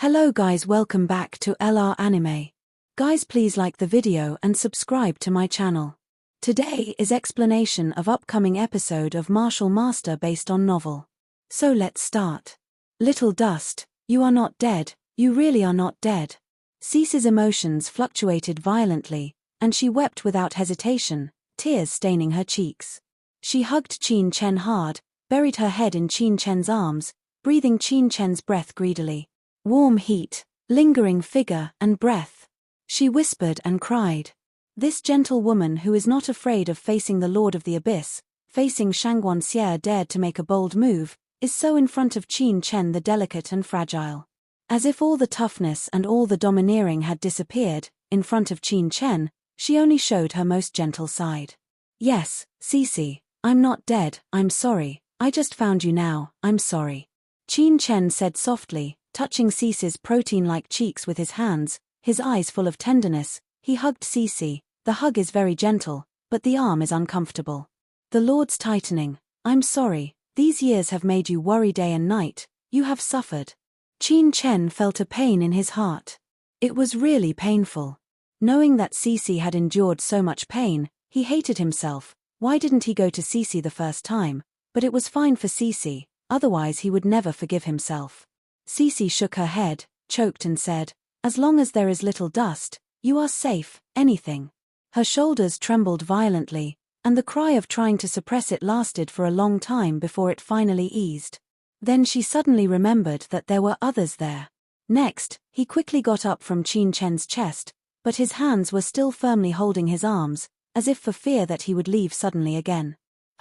Hello guys, welcome back to LR Anime. Guys, please like the video and subscribe to my channel. Today is explanation of upcoming episode of Martial Master based on novel. So let's start. Little Dust, you are not dead, you really are not dead. Cece's emotions fluctuated violently, and she wept without hesitation, tears staining her cheeks. She hugged Qin Chen hard, buried her head in Qin Chen's arms, breathing Qin Chen's breath greedily. Warm heat, lingering figure and breath. She whispered and cried. This gentle woman who is not afraid of facing the Lord of the Abyss, facing Shangguan Xie, dared to make a bold move, is so in front of Qin Chen the delicate and fragile. As if all the toughness and all the domineering had disappeared, in front of Qin Chen, she only showed her most gentle side. Yes, Cece, I'm not dead, I'm sorry, I just found you now, I'm sorry. Qin Chen said softly, touching Cece's protein-like cheeks with his hands, his eyes full of tenderness. He hugged Cece. The hug is very gentle, but the arm is uncomfortable. The Lord's tightening. I'm sorry, these years have made you worry day and night, you have suffered. Qin Chen felt a pain in his heart. It was really painful. Knowing that Cece had endured so much pain, he hated himself. Why didn't he go to Cece the first time? But it was fine for Cece, otherwise he would never forgive himself. Cece shook her head, choked and said, as long as there is little dust, you are safe, anything. Her shoulders trembled violently, and the cry of trying to suppress it lasted for a long time before it finally eased. Then she suddenly remembered that there were others there. Next, he quickly got up from Qin Chen's chest, but his hands were still firmly holding his arms, as if for fear that he would leave suddenly again.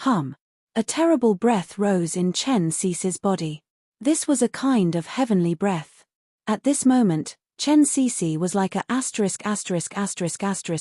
A terrible breath rose in Chen Cece's body. This was a kind of heavenly breath. At this moment, Chen Cece was like a *****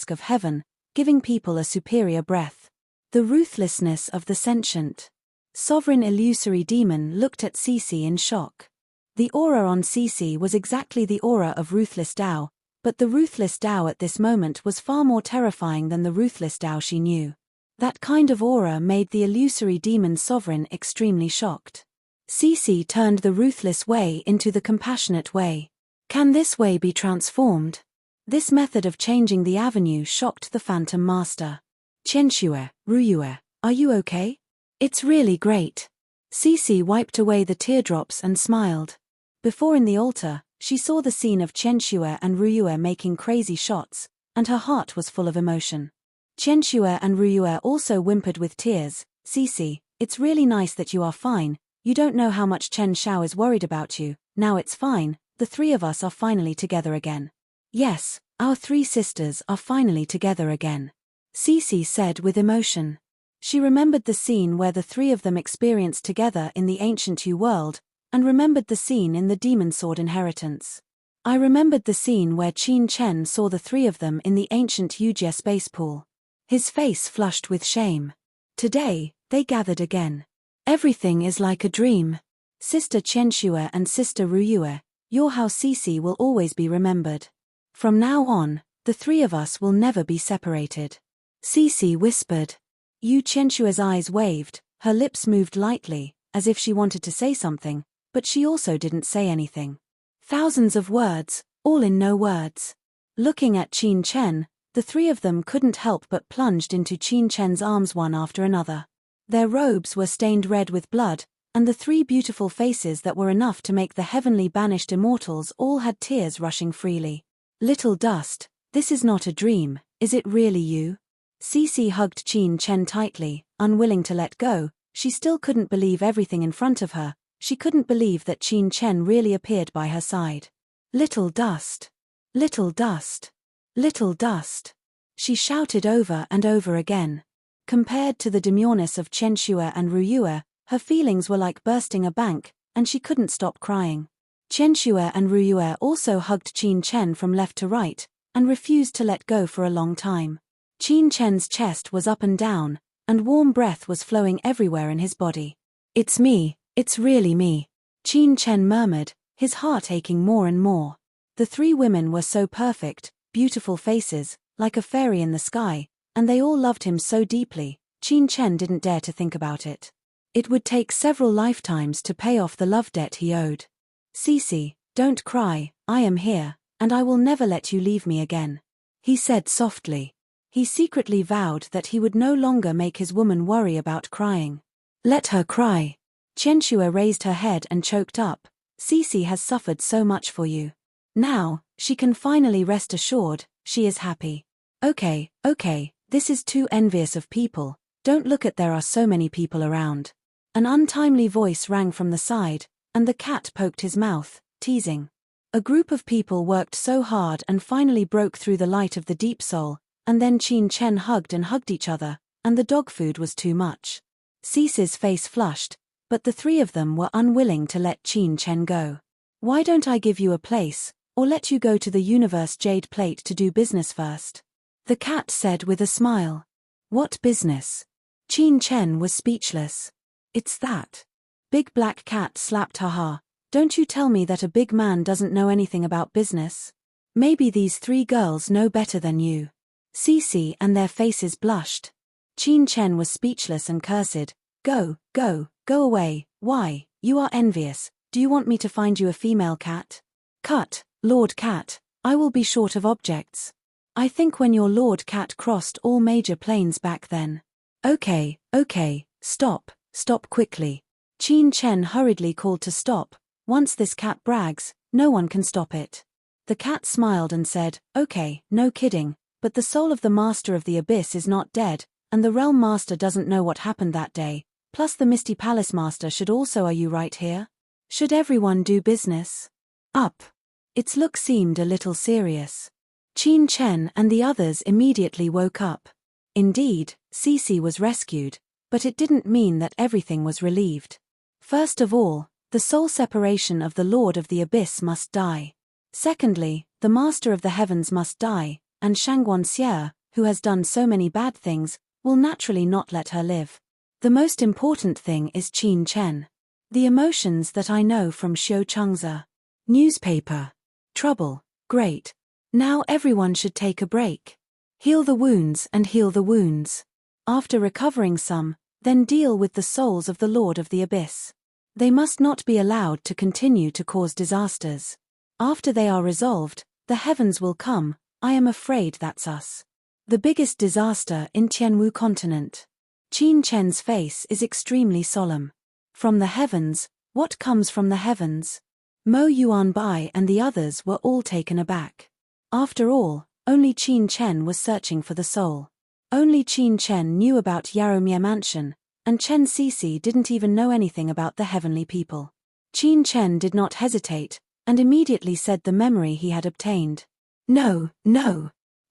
of heaven, giving people a superior breath. The ruthlessness of the sentient. Sovereign illusory demon looked at Cece in shock. The aura on Cece was exactly the aura of ruthless Tao, but the ruthless Tao at this moment was far more terrifying than the ruthless Tao she knew. That kind of aura made the illusory demon sovereign extremely shocked. Cece turned the ruthless way into the compassionate way. Can this way be transformed? This method of changing the avenue shocked the Phantom Master. Qianxue, Ruyue, are you okay? It's really great. Cece wiped away the teardrops and smiled. Before in the altar, she saw the scene of Qianxue and Ruyue making crazy shots, and her heart was full of emotion. Qianxue and Ruyue also whimpered with tears. Cece, it's really nice that you are fine. You don't know how much Chen Xiao is worried about you. Now it's fine, the three of us are finally together again. Yes, our three sisters are finally together again. Cece said with emotion. She remembered the scene where the three of them experienced together in the ancient Yu world, and remembered the scene in the Demon Sword Inheritance. I remembered the scene where Qin Chen saw the three of them in the ancient Yujie space pool. His face flushed with shame. Today, they gathered again. Everything is like a dream. Sister Qianxue and Sister Ruyue, your how Cece will always be remembered. From now on, the three of us will never be separated. Cece whispered. Yu Qianxue's eyes waved, her lips moved lightly, as if she wanted to say something, but she also didn't say anything. Thousands of words, all in no words. Looking at Qin Chen, the three of them couldn't help but plunged into Qin Chen's arms one after another. Their robes were stained red with blood, and the three beautiful faces that were enough to make the heavenly banished immortals all had tears rushing freely. Little Dust, this is not a dream, is it really you? Cece hugged Qin Chen tightly, unwilling to let go. She still couldn't believe everything in front of her. She couldn't believe that Qin Chen really appeared by her side. Little Dust. Little Dust. Little Dust. She shouted over and over again. Compared to the demureness of Qianxue and Ruyue, her feelings were like bursting a bank, and she couldn't stop crying. Qianxue and Ruyue also hugged Qin Chen from left to right, and refused to let go for a long time. Qin Chen's chest was up and down, and warm breath was flowing everywhere in his body. It's me, it's really me. Qin Chen murmured, his heart aching more and more. The three women were so perfect, beautiful faces, like a fairy in the sky, and they all loved him so deeply. Qin Chen didn't dare to think about it. It would take several lifetimes to pay off the love debt he owed. Cece, Don't cry, I am here, and I will never let you leave me again," he said softly. He secretly vowed that he would no longer make his woman worry about crying. Let her cry. Qianxue raised her head and choked up. Cece has suffered so much for you. Now, she can finally rest assured, she is happy. Okay, this is too envious of people. Don't look at there are so many people around. An untimely voice rang from the side, and the cat poked his mouth, teasing. A group of people worked so hard and finally broke through the light of the deep soul, and then Qin Chen hugged each other, and the dog food was too much. Cece's face flushed, but the three of them were unwilling to let Qin Chen go. Why don't I give you a place, or let you go to the universe jade plate to do business first? The cat said with a smile. What business? Qin Chen was speechless. It's that. Big Black Cat slapped haha. Don't you tell me that a big man doesn't know anything about business? Maybe these three girls know better than you. Cece and their faces blushed. Qin Chen was speechless and cursed. Go away, why, you are envious, do you want me to find you a female cat? Cut, Lord Cat, I will be short of objects. I think when your Lord Cat crossed all major planes back then. Okay, stop quickly. Qin Chen hurriedly called to stop. Once this cat brags, no one can stop it. The cat smiled and said, okay, no kidding, but the soul of the Master of the Abyss is not dead, and the Realm Master doesn't know what happened that day, plus the Misty Palace Master should also. Are you right here? Should everyone do business? Up. Its look seemed a little serious. Qin Chen and the others immediately woke up. Indeed, Cece was rescued, but it didn't mean that everything was relieved. First of all, the soul separation of the Lord of the Abyss must die. Secondly, the Master of the Heavens must die, and Shangguan Xie, who has done so many bad things, will naturally not let her live. The most important thing is Qin Chen. The emotions that I know from Xiu Chengzi. Newspaper. Trouble. Great. Now everyone should take a break. Heal the wounds and heal the wounds. After recovering some, then deal with the souls of the Lord of the Abyss. They must not be allowed to continue to cause disasters. After they are resolved, the heavens will come. I am afraid that's us. The biggest disaster in Tianwu continent. Qin Chen's face is extremely solemn. From the heavens, what comes from the heavens? Mo Yuanbai and the others were all taken aback. After all, only Qin Chen was searching for the soul. Only Qin Chen knew about Yaromir Mansion, and Chen Cece didn't even know anything about the heavenly people. Qin Chen did not hesitate, and immediately said the memory he had obtained. No.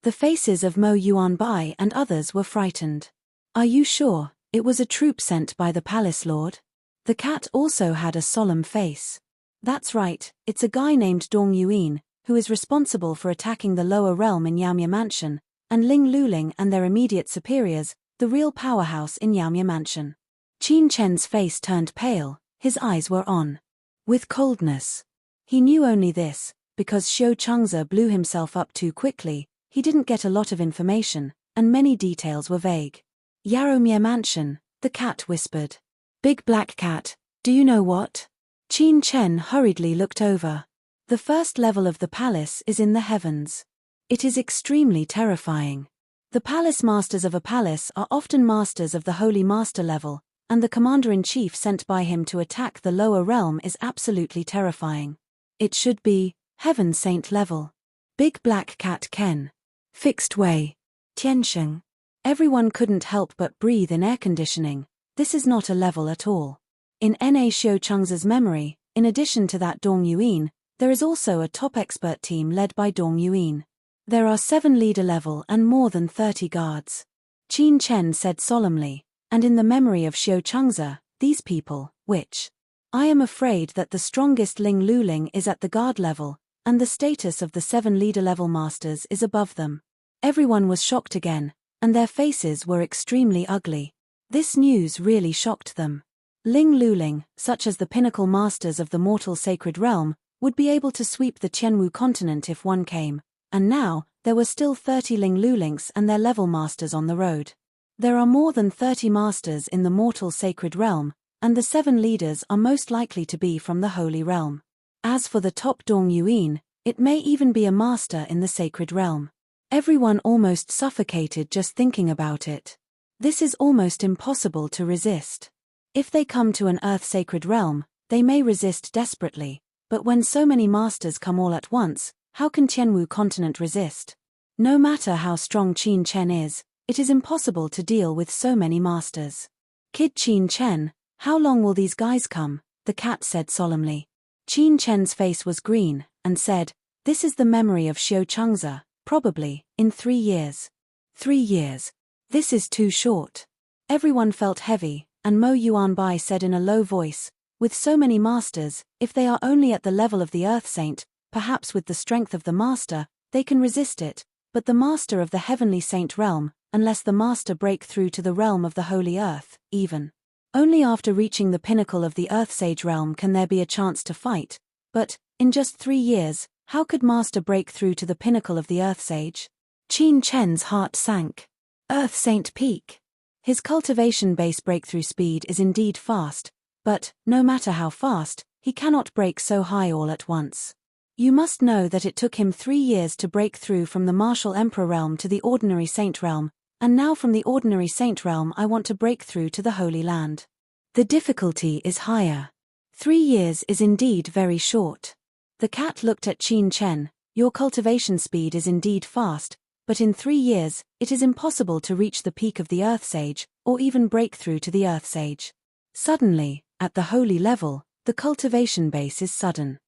The faces of Mo Yuanbai and others were frightened. Are you sure it was a troop sent by the palace lord? The cat also had a solemn face. That's right, it's a guy named Dong Yuin, who is responsible for attacking the lower realm in Yaomia Mansion, and Ling Luling and their immediate superiors, the real powerhouse in Yaomia Mansion. Qin Chen's face turned pale, his eyes were on with coldness. He knew only this, because Xiu Chengzi blew himself up too quickly, he didn't get a lot of information, and many details were vague. Yaromir Mansion, the cat whispered. Big Black Cat, do you know what? Qin Chen hurriedly looked over. The first level of the palace is in the heavens. It is extremely terrifying. The palace masters of a palace are often masters of the Holy Master level, and the commander-in-chief sent by him to attack the lower realm is absolutely terrifying. It should be Heaven Saint level. Big Black Cat Ken. Fixed way. Tiansheng. Everyone couldn't help but breathe in air conditioning. This is not a level at all. In Na Xiu Chengzi's memory, in addition to that Dong Yuin, there is also a top expert team led by Dong Yuin. There are 7 leader level and more than 30 guards. Qin Chen said solemnly, and in the memory of Xiu Chengzi, these people, which I am afraid that the strongest Ling Luling is at the guard level, and the status of the 7 leader level masters is above them. Everyone was shocked again, and their faces were extremely ugly. This news really shocked them. Ling Luling, such as the pinnacle masters of the mortal sacred realm, would be able to sweep the Tianwu continent if one came, and now, there were still 30 Ling Lulings and their level masters on the road. There are more than 30 masters in the mortal sacred realm, and the 7 leaders are most likely to be from the Holy Realm. As for the top Dong Yuan, it may even be a master in the sacred realm. Everyone almost suffocated just thinking about it. This is almost impossible to resist. If they come to an earth sacred realm, they may resist desperately, but when so many masters come all at once, how can Tianwu continent resist? No matter how strong Qin Chen is, it is impossible to deal with so many masters. Kid Qin Chen, how long will these guys come? The cat said solemnly. Qin Chen's face was green, and said, "This is the memory of Xiao Chengzi, probably, in 3 years. 3 years. This is too short." Everyone felt heavy, and Mo Yuanbai said in a low voice, "With so many masters, if they are only at the level of the Earth Saint, perhaps with the strength of the master, they can resist it, but the master of the heavenly saint realm, unless the master break through to the realm of the holy earth, even. Only after reaching the pinnacle of the Earth Sage realm can there be a chance to fight, but, in just 3 years, how could master break through to the pinnacle of the Earth Sage?" Qin Chen's heart sank. Earth Saint Peak. His cultivation base breakthrough speed is indeed fast, but, no matter how fast, he cannot break so high all at once. You must know that it took him 3 years to break through from the martial emperor realm to the ordinary saint realm, and now from the ordinary saint realm I want to break through to the Holy Land. The difficulty is higher. 3 years is indeed very short. The cat looked at Qin Chen. Your cultivation speed is indeed fast, but in 3 years, it is impossible to reach the peak of the Earth Sage, or even break through to the Earth Sage. Suddenly, at the holy level, the cultivation base is sudden.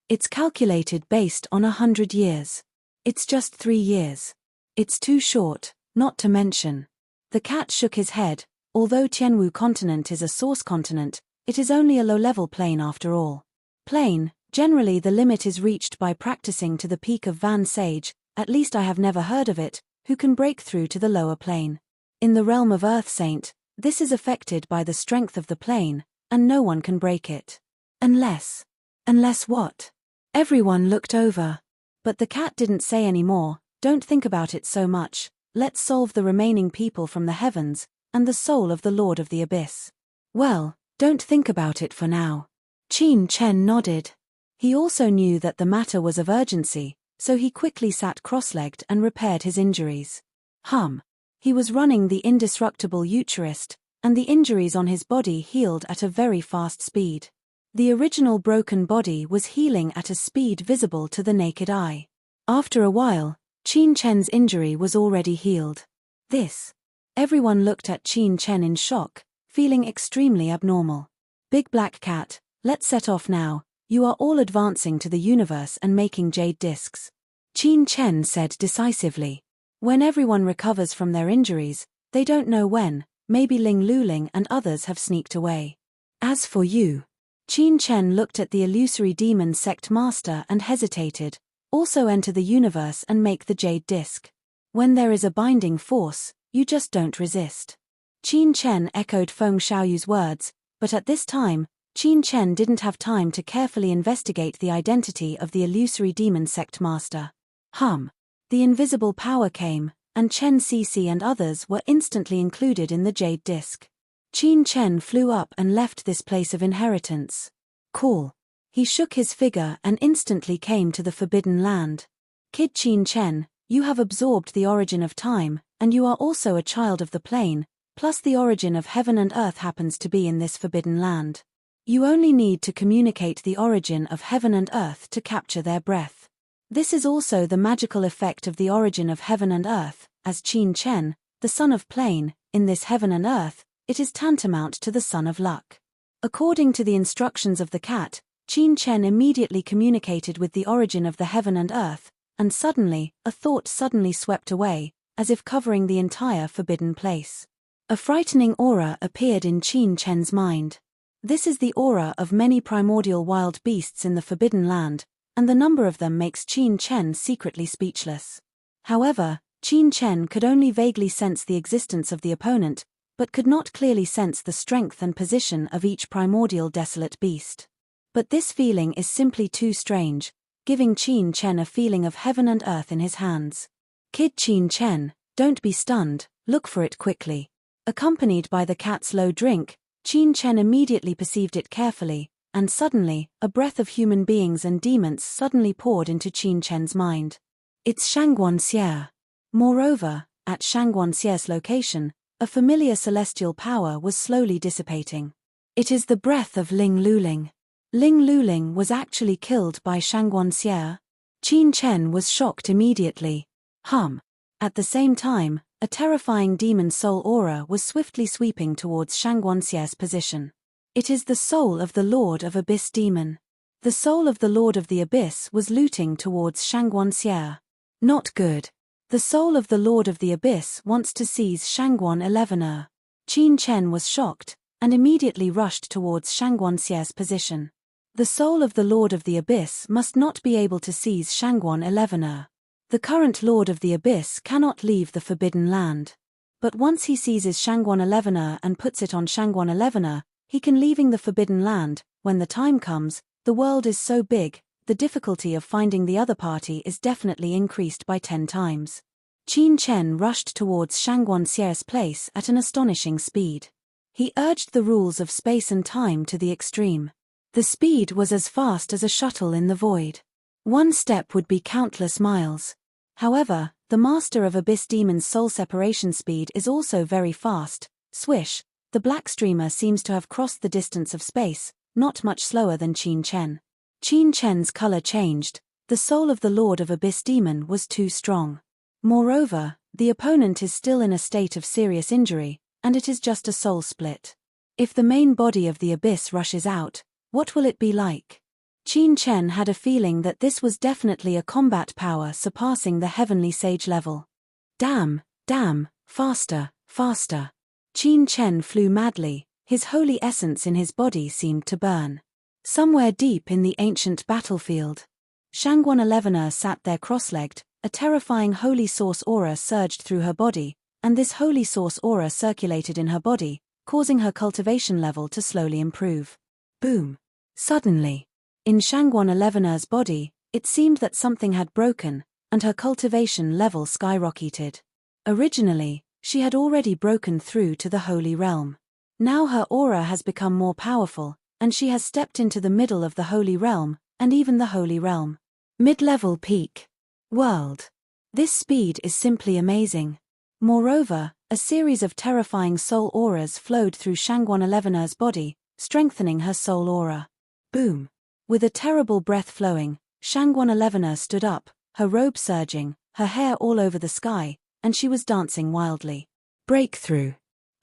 It's calculated based on 100 years. It's just 3 years. It's too short, not to mention. The cat shook his head. Although Tianwu continent is a source continent, it is only a low-level plane after all. Plane, generally the limit is reached by practicing to the peak of Van Sage, at least I have never heard of it, who can break through to the lower plane. In the realm of Earth Saint, this is affected by the strength of the plane, and no one can break it. Unless what? Everyone looked over. But the cat didn't say any more. Don't think about it so much, let's solve the remaining people from the heavens, and the soul of the Lord of the Abyss. Well, don't think about it for now. Qin Chen nodded. He also knew that the matter was of urgency, so he quickly sat cross-legged and repaired his injuries. He was running the indestructible Eucharist, and the injuries on his body healed at a very fast speed. The original broken body was healing at a speed visible to the naked eye. After a while, Qin Chen's injury was already healed. Everyone looked at Qin Chen in shock, feeling extremely abnormal. Big Black Cat, let's set off now. You are all advancing to the universe and making jade discs. Qin Chen said decisively. When everyone recovers from their injuries, they don't know when, maybe Ling Luling and others have sneaked away. As for you, Qin Chen looked at the illusory demon sect master and hesitated. Also enter the universe and make the jade disc. When there is a binding force, you just don't resist. Qin Chen echoed Feng Xiaoyu's words, but at this time, Qin Chen didn't have time to carefully investigate the identity of the illusory demon sect master. The invisible power came, and Chen Cece and others were instantly included in the jade disc. Qin Chen flew up and left this place of inheritance. Cool. He shook his figure and instantly came to the Forbidden Land. Kid Qin Chen, you have absorbed the origin of time, and you are also a child of the plane, plus the origin of heaven and earth happens to be in this Forbidden Land. You only need to communicate the origin of heaven and earth to capture their breath. This is also the magical effect of the origin of heaven and earth, as Qin Chen, the son of plane, in this heaven and earth, it is tantamount to the son of luck. According to the instructions of the cat, Qin Chen immediately communicated with the origin of the heaven and earth, and suddenly, a thought suddenly swept away, as if covering the entire forbidden place. A frightening aura appeared in Qin Chen's mind. This is the aura of many primordial wild beasts in the Forbidden Land, and the number of them makes Qin Chen secretly speechless. However, Qin Chen could only vaguely sense the existence of the opponent, but could not clearly sense the strength and position of each primordial desolate beast. But this feeling is simply too strange, giving Qin Chen a feeling of heaven and earth in his hands. Kid Qin Chen, don't be stunned, look for it quickly. Accompanied by the cat's low drink, Qin Chen immediately perceived it carefully, and suddenly, a breath of human beings and demons suddenly poured into Qin Chen's mind. It's Shangguan Xie. Moreover, at Shangguan Xie's location, a familiar celestial power was slowly dissipating. It is the breath of Ling Luling. Ling Luling was actually killed by Shangguan Xie. Qin Chen was shocked immediately. At the same time, a terrifying demon soul aura was swiftly sweeping towards Shangguan Xie's position. It is the soul of the Lord of Abyss Demon. The soul of the Lord of the Abyss was looting towards Shangguan Xie. Not good. The soul of the Lord of the Abyss wants to seize Shangguan 11er. Qin Chen was shocked, and immediately rushed towards Shangguan Xie's position. The soul of the Lord of the Abyss must not be able to seize Shangguan 11er. The current Lord of the Abyss cannot leave the Forbidden Land. But once he seizes Shangguan 11er and puts it on Shangguan 11er, he can leaving the Forbidden Land. When the time comes, the world is so big, the difficulty of finding the other party is definitely increased by 10 times. Qin Chen rushed towards Shangguan Xie's place at an astonishing speed. He urged the rules of space and time to the extreme. The speed was as fast as a shuttle in the void. One step would be countless miles. However, the master of Abyss Demon's soul separation speed is also very fast. Swish, the black streamer seems to have crossed the distance of space, not much slower than Qin Chen. Qin Chen's color changed. The soul of the Lord of Abyss Demon was too strong. Moreover, the opponent is still in a state of serious injury, and it is just a soul split. If the main body of the Abyss rushes out, what will it be like? Qin Chen had a feeling that this was definitely a combat power surpassing the heavenly sage level. Damn, faster. Qin Chen flew madly, his holy essence in his body seemed to burn. Somewhere deep in the ancient battlefield, Shangguan 11er sat there cross-legged, a terrifying holy source aura surged through her body, and this holy source aura circulated in her body, causing her cultivation level to slowly improve. Boom! Suddenly, in Shangguan 11er's body, it seemed that something had broken, and her cultivation level skyrocketed. Originally, she had already broken through to the holy realm. Now her aura has become more powerful, and she has stepped into the middle of the holy realm, and even the holy realm. Mid-level peak. World. This speed is simply amazing. Moreover, a series of terrifying soul auras flowed through Shangguan 11er's body, strengthening her soul aura. Boom! With a terrible breath flowing, Shangguan 11er stood up, her robe surging, her hair all over the sky, and she was dancing wildly. Breakthrough.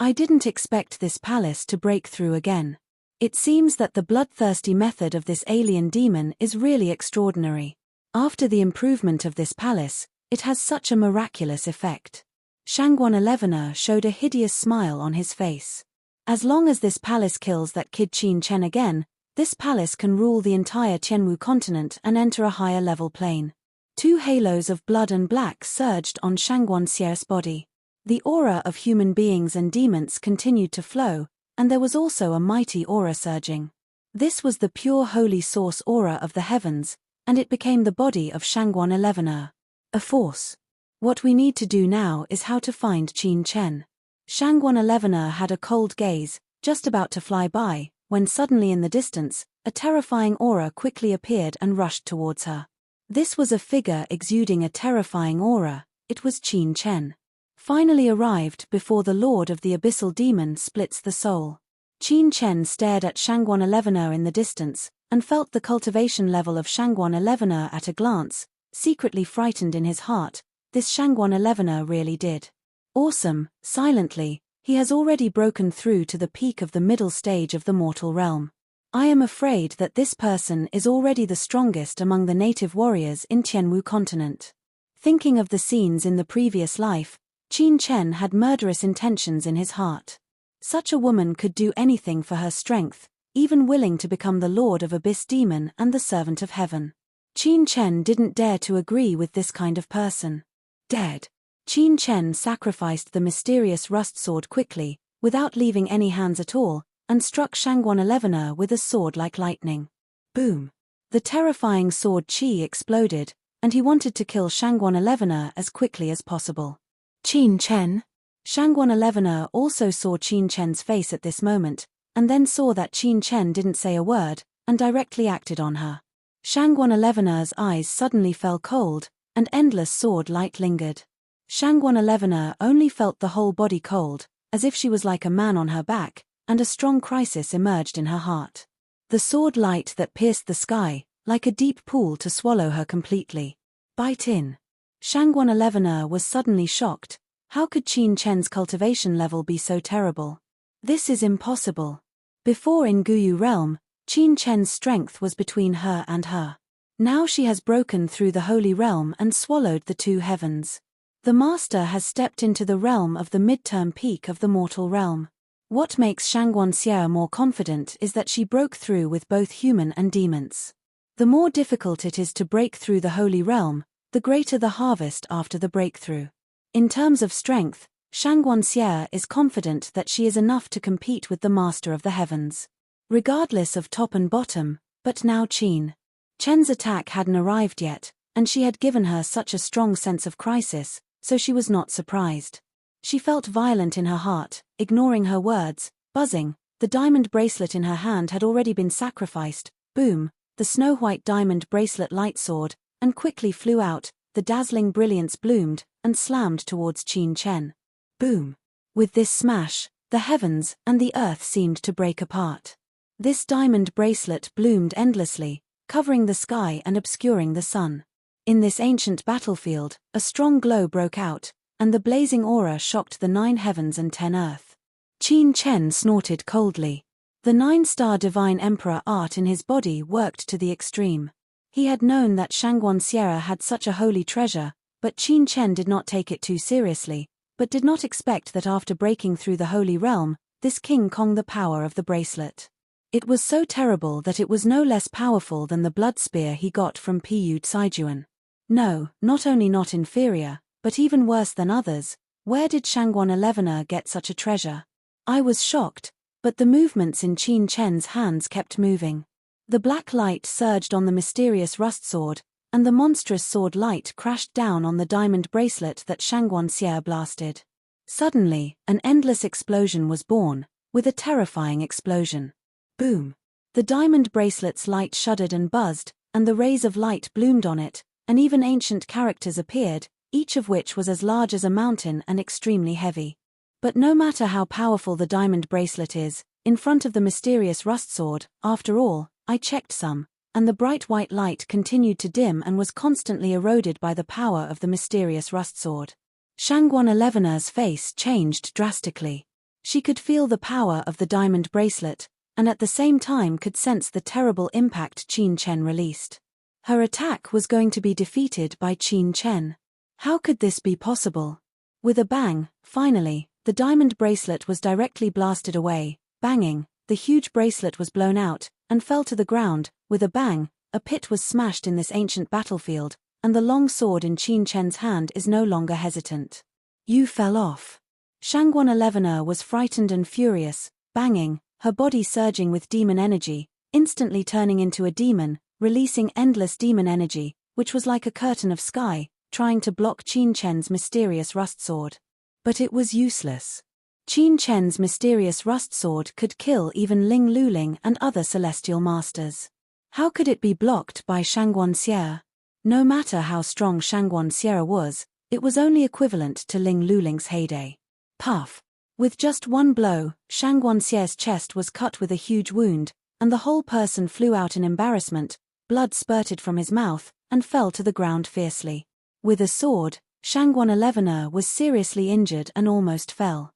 I didn't expect this palace to break through again. It seems that the bloodthirsty method of this alien demon is really extraordinary. After the improvement of this palace, it has such a miraculous effect. Shangguan 11er showed a hideous smile on his face. As long as this palace kills that kid Qin Chen again, this palace can rule the entire Tianwu continent and enter a higher level plane. 2 halos of blood and black surged on Shangguan Xie's body. The aura of human beings and demons continued to flow, and there was also a mighty aura surging. This was the pure holy source aura of the heavens, and it became the body of Shangguan 11er. A force. What we need to do now is how to find Qin Chen. Shangguan 11er had a cold gaze, just about to fly by, when suddenly in the distance, a terrifying aura quickly appeared and rushed towards her. This was a figure exuding a terrifying aura. It was Qin Chen. Finally arrived before the Lord of the Abyssal Demon splits the soul. Qin Chen stared at Shangguan 11er in the distance, and felt the cultivation level of Shangguan 11er at a glance, secretly frightened in his heart. This Shangguan 11er really did. Awesome. Silently, he has already broken through to the peak of the middle stage of the mortal realm. I am afraid that this person is already the strongest among the native warriors in Tianwu continent. Thinking of the scenes in the previous life, Qin Chen had murderous intentions in his heart. Such a woman could do anything for her strength, even willing to become the Lord of Abyss Demon and the Servant of Heaven. Qin Chen didn't dare to agree with this kind of person. Dead. Qin Chen sacrificed the mysterious rust sword quickly, without leaving any hands at all, and struck Shangguan 11er with a sword like lightning. Boom! The terrifying sword chi exploded, and he wanted to kill Shangguan 11er as quickly as possible. Qin Chen? Shangguan 11er also saw Qin Chen's face at this moment, and then saw that Qin Chen didn't say a word, and directly acted on her. Shangguan 11er's eyes suddenly fell cold, and endless sword light lingered. Shangguan 11er only felt the whole body cold, as if she was like a man on her back, and a strong crisis emerged in her heart. The sword light that pierced the sky, like a deep pool to swallow her completely. Bite in. Shangguan 11er was suddenly shocked. How could Qin Chen's cultivation level be so terrible? This is impossible. Before in Guyu realm, Qin Chen's strength was between her and her. Now she has broken through the holy realm and swallowed the two heavens. The master has stepped into the realm of the midterm peak of the mortal realm. What makes Shangguan Xie more confident is that she broke through with both human and demons. The more difficult it is to break through the holy realm, the greater the harvest after the breakthrough. In terms of strength, Shangguan Xie is confident that she is enough to compete with the master of the heavens. Regardless of top and bottom, but now Qin Chen's attack hadn't arrived yet, and she had given her such a strong sense of crisis, so she was not surprised. She felt violent in her heart, ignoring her words, buzzing. The diamond bracelet in her hand had already been sacrificed. Boom, the snow-white diamond bracelet light soared, and quickly flew out. The dazzling brilliance bloomed, and slammed towards Qin Chen. Boom. With this smash, the heavens and the earth seemed to break apart. This diamond bracelet bloomed endlessly, covering the sky and obscuring the sun. In this ancient battlefield, a strong glow broke out, and the blazing aura shocked the 9 heavens and 10 earth. Qin Chen snorted coldly. The 9-star divine emperor art in his body worked to the extreme. He had known that Shangguan Xie had such a holy treasure, but Qin Chen did not take it too seriously, but did not expect that after breaking through the holy realm, this King Kong the power of the bracelet. It was so terrible that it was no less powerful than the blood spear he got from Pu Saijuan. No, not only not inferior, but even worse than others. Where did Shangguan 11er get such a treasure? I was shocked, but the movements in Qin Chen's hands kept moving. The black light surged on the mysterious rust sword, and the monstrous sword light crashed down on the diamond bracelet that Shangguan Xie blasted. Suddenly, an endless explosion was born, with a terrifying explosion. Boom! The diamond bracelet's light shuddered and buzzed, and the rays of light bloomed on it, and even ancient characters appeared, each of which was as large as a mountain and extremely heavy. But no matter how powerful the diamond bracelet is, in front of the mysterious rust sword, after all, I checked some, and the bright white light continued to dim and was constantly eroded by the power of the mysterious rust sword. Shangguan 11er's face changed drastically. She could feel the power of the diamond bracelet, and at the same time could sense the terrible impact Qin Chen released. Her attack was going to be defeated by Qin Chen. How could this be possible? With a bang, finally, the diamond bracelet was directly blasted away. Banging, the huge bracelet was blown out, and fell to the ground. With a bang, a pit was smashed in this ancient battlefield, and the long sword in Qin Chen's hand is no longer hesitant. You fell off. Shangguan 11er was frightened and furious, banging, her body surging with demon energy, instantly turning into a demon, releasing endless demon energy, which was like a curtain of sky, trying to block Qin Chen's mysterious rust sword. But it was useless. Qin Chen's mysterious rust sword could kill even Ling Luling and other celestial masters. How could it be blocked by Shangguan Xie? No matter how strong Shangguan Xie was, it was only equivalent to Ling Luling's heyday. Puff! With just one blow, Shangguan Xie's chest was cut with a huge wound, and the whole person flew out in embarrassment. Blood spurted from his mouth, and fell to the ground fiercely. With a sword, Shangguan 11er was seriously injured and almost fell.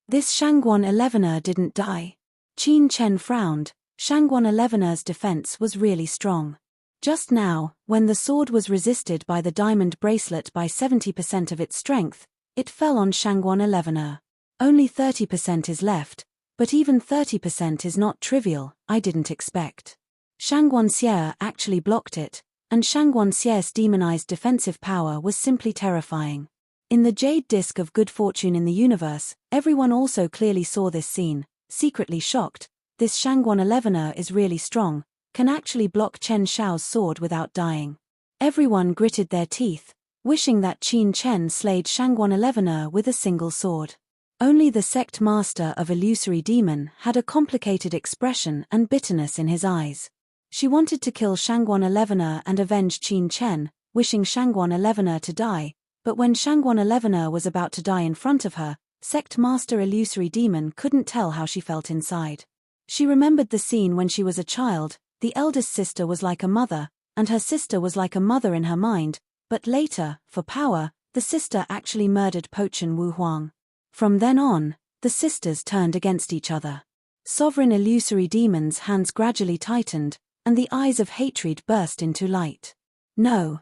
This Shangguan 11er didn't die. Qin Chen frowned. Shangguan 11er's defense was really strong. Just now, when the sword was resisted by the diamond bracelet by 70% of its strength, it fell on Shangguan 11er. Only 30% is left, but even 30% is not trivial. I didn't expect. Shangguan Xie actually blocked it, and Shangguan Xie's demonized defensive power was simply terrifying. In the jade disk of good fortune in the universe, everyone also clearly saw this scene, secretly shocked. This Shangguan 11er is really strong, can actually block Chen Shao's sword without dying. Everyone gritted their teeth, wishing that Qin Chen slayed Shangguan 11er with a single sword. Only the sect master of illusory demon had a complicated expression and bitterness in his eyes. She wanted to kill Shangguan Elevener and avenge Qin Chen, wishing Shangguan Elevener to die, but when Shangguan Elevener was about to die in front of her, sect master illusory demon couldn't tell how she felt inside. She remembered the scene when she was a child. The eldest sister was like a mother, and her sister was like a mother in her mind, but later, for power, the sister actually murdered Po Chen Wu Huang. From then on, the sisters turned against each other. Sovereign illusory demon's hands gradually tightened, and the eyes of hatred burst into light. No,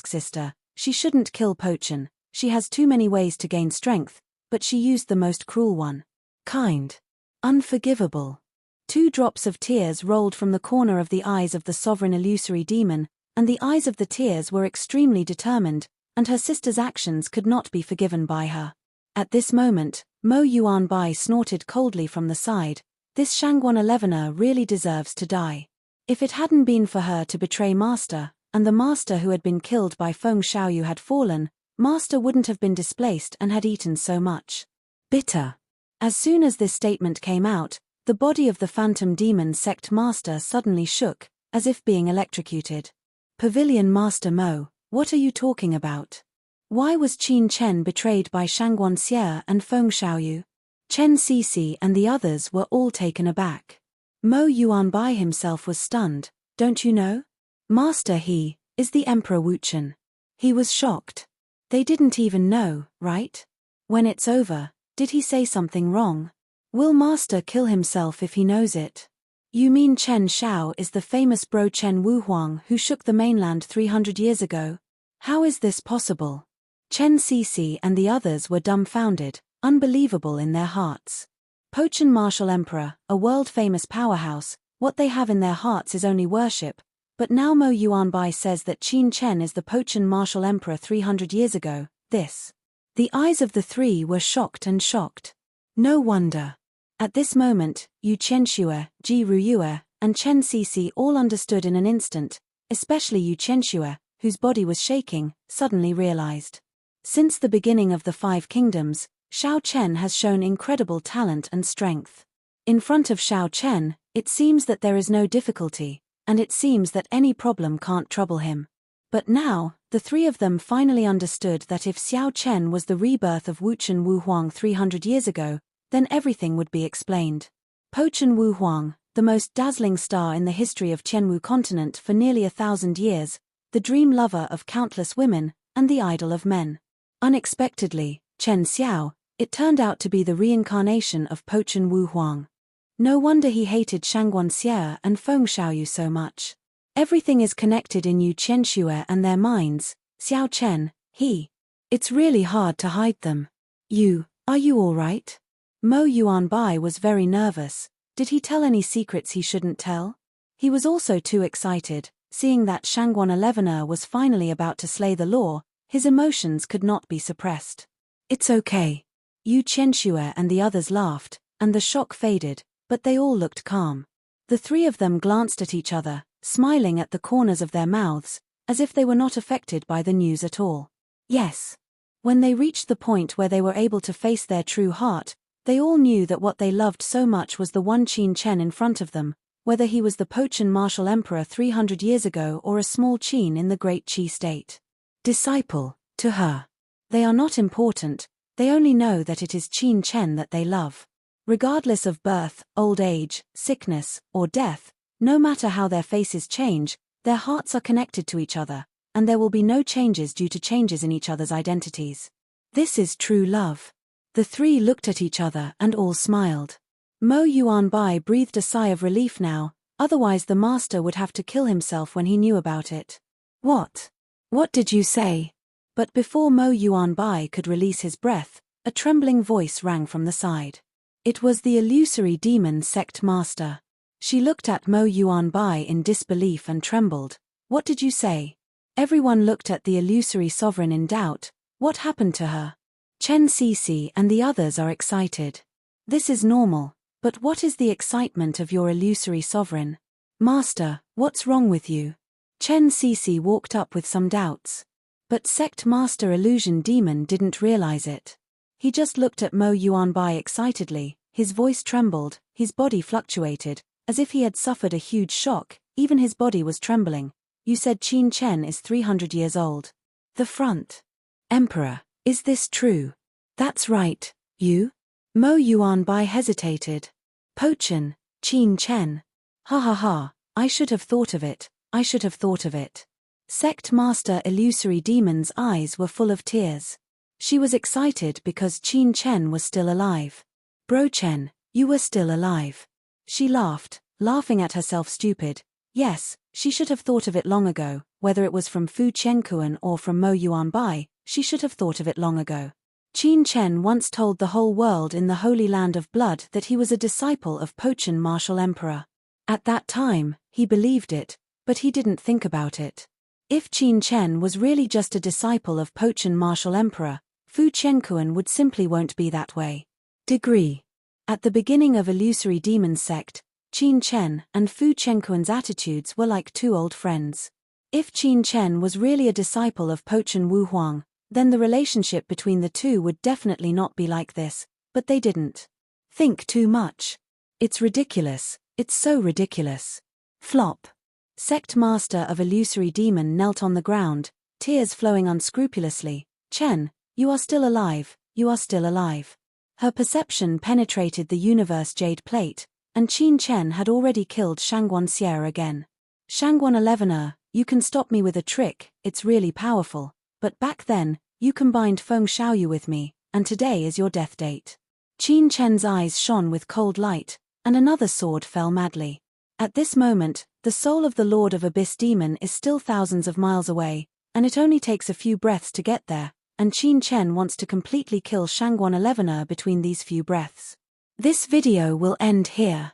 sister, she shouldn't kill Po Chen. She has too many ways to gain strength, but she used the most cruel one. Kind. Unforgivable. 2 drops of tears rolled from the corner of the eyes of the sovereign illusory demon, and the eyes of the tears were extremely determined, and her sister's actions could not be forgiven by her. At this moment, Mo Yuanbai snorted coldly from the side. This Shangguan Elevener really deserves to die. If it hadn't been for her to betray Master, and the Master who had been killed by Feng Xiaoyu had fallen, Master wouldn't have been displaced and had eaten so much. Bitter. As soon as this statement came out, the body of the phantom demon sect master suddenly shook, as if being electrocuted. Pavilion Master Mo, what are you talking about? Why was Qin Chen betrayed by Shangguan Xie and Feng Xiaoyu? Chen Cixi and the others were all taken aback. Mo Yuanbai himself was stunned. Don't you know? Master, he is the Emperor Wuchen. He was shocked. They didn't even know, right? When it's over, did he say something wrong? Will Master kill himself if he knows it? You mean Chen Xiao is the famous bro Chen Wuhuang who shook the mainland 300 years ago? How is this possible? Chen Cixi and the others were dumbfounded, unbelievable in their hearts. Po Chen Martial Emperor, a world-famous powerhouse, what they have in their hearts is only worship, but now Mo Yuanbai says that Qin Chen is the Po Chen Martial Emperor 300 years ago. The eyes of the 3 were shocked and shocked. No wonder. At this moment, Yu Chenxue, Ji Ruyue, and Chen Cixi all understood in an instant, especially Yu Chenxue, whose body was shaking, suddenly realized. Since the beginning of the 5 kingdoms, Xiao Chen has shown incredible talent and strength. In front of Xiao Chen, it seems that there is no difficulty, and it seems that any problem can't trouble him. But now, the 3 of them finally understood that if Xiao Chen was the rebirth of Wuchen Wuhuang 300 years ago, then everything would be explained. Po Chen Wuhuang, the most dazzling star in the history of Qianwu continent for nearly 1,000 years, the dream lover of countless women, and the idol of men. Unexpectedly, Chen Xiao, it turned out to be the reincarnation of Po Chen Wuhuang. No wonder he hated Shangguan Xie and Feng Xiaoyu so much. Everything is connected in Yu Chenxue and their minds. Xiao Chen, it's really hard to hide them. Are you all right? Mo Yuanbai was very nervous. Did he tell any secrets he shouldn't tell? He was also too excited, seeing that Shangguan Elevener was finally about to slay the law. His emotions could not be suppressed. It's okay. Yu Chenxue and the others laughed, and the shock faded, but they all looked calm. The 3 of them glanced at each other, smiling at the corners of their mouths, as if they were not affected by the news at all. Yes. When they reached the point where they were able to face their true heart, they all knew that what they loved so much was the one Qin Chen in front of them, whether he was the Po Chen Martial Emperor 300 years ago or a small Qin in the Great Qi state. Disciple, to her. They are not important, they only know that it is Qin Chen that they love. Regardless of birth, old age, sickness, or death, no matter how their faces change, their hearts are connected to each other, and there will be no changes due to changes in each other's identities. This is true love. The 3 looked at each other and all smiled. Mo Yuanbai breathed a sigh of relief now, otherwise the master would have to kill himself when he knew about it. What? What did you say? But before Mo Yuanbai could release his breath, a trembling voice rang from the side. It was the illusory demon sect master. She looked at Mo Yuanbai in disbelief and trembled. What did you say? Everyone looked at the illusory sovereign in doubt. What happened to her? Chen Cixi and the others are excited. This is normal, but what is the excitement of your illusory sovereign? Master, what's wrong with you? Chen Cixi walked up with some doubts. But sect master illusion demon didn't realize it. He just looked at Mo Yuanbai excitedly, his voice trembled, his body fluctuated, as if he had suffered a huge shock, even his body was trembling. You said Qin Chen is 300 years old. The front. Emperor, is this true? That's right, you? Mo Yuanbai hesitated. Pochen, Qin Chen. Ha ha ha, I should have thought of it, I should have thought of it. Sect Master Illusory Demon's eyes were full of tears. She was excited because Qin Chen was still alive. Bro Chen, you were still alive. She laughed, laughing at herself stupid. Yes, she should have thought of it long ago, whether it was from Fu Chenkuan or from Mo Yuanbai, she should have thought of it long ago. Qin Chen once told the whole world in the Holy Land of Blood that he was a disciple of Pochen Martial Emperor. At that time, he believed it, but he didn't think about it. If Qin Chen was really just a disciple of Pochen Martial Emperor, Fu Chenkuan would simply won't be that way. Degree. At the beginning of Illusory Demon Sect, Qin Chen and Fu Chenkuan's attitudes were like two old friends. If Qin Chen was really a disciple of Pochen Wu Huang, then the relationship between the two would definitely not be like this, but they didn't. Think too much. It's ridiculous, it's so ridiculous. Flop. Sect Master of Illusory Demon knelt on the ground, tears flowing unscrupulously. Chen, you are still alive, you are still alive. Her perception penetrated the universe jade plate, and Qin Chen had already killed Shangguan Xie again. Shangguan 11er, you can stop me with a trick, it's really powerful, but back then, you combined Feng Xiaoyu with me, and today is your death date. Qin Chen's eyes shone with cold light, and another sword fell madly. At this moment, the soul of the Lord of Abyss Demon is still thousands of miles away, and it only takes a few breaths to get there, and Qin Chen wants to completely kill Shangguan 11er between these few breaths. This video will end here.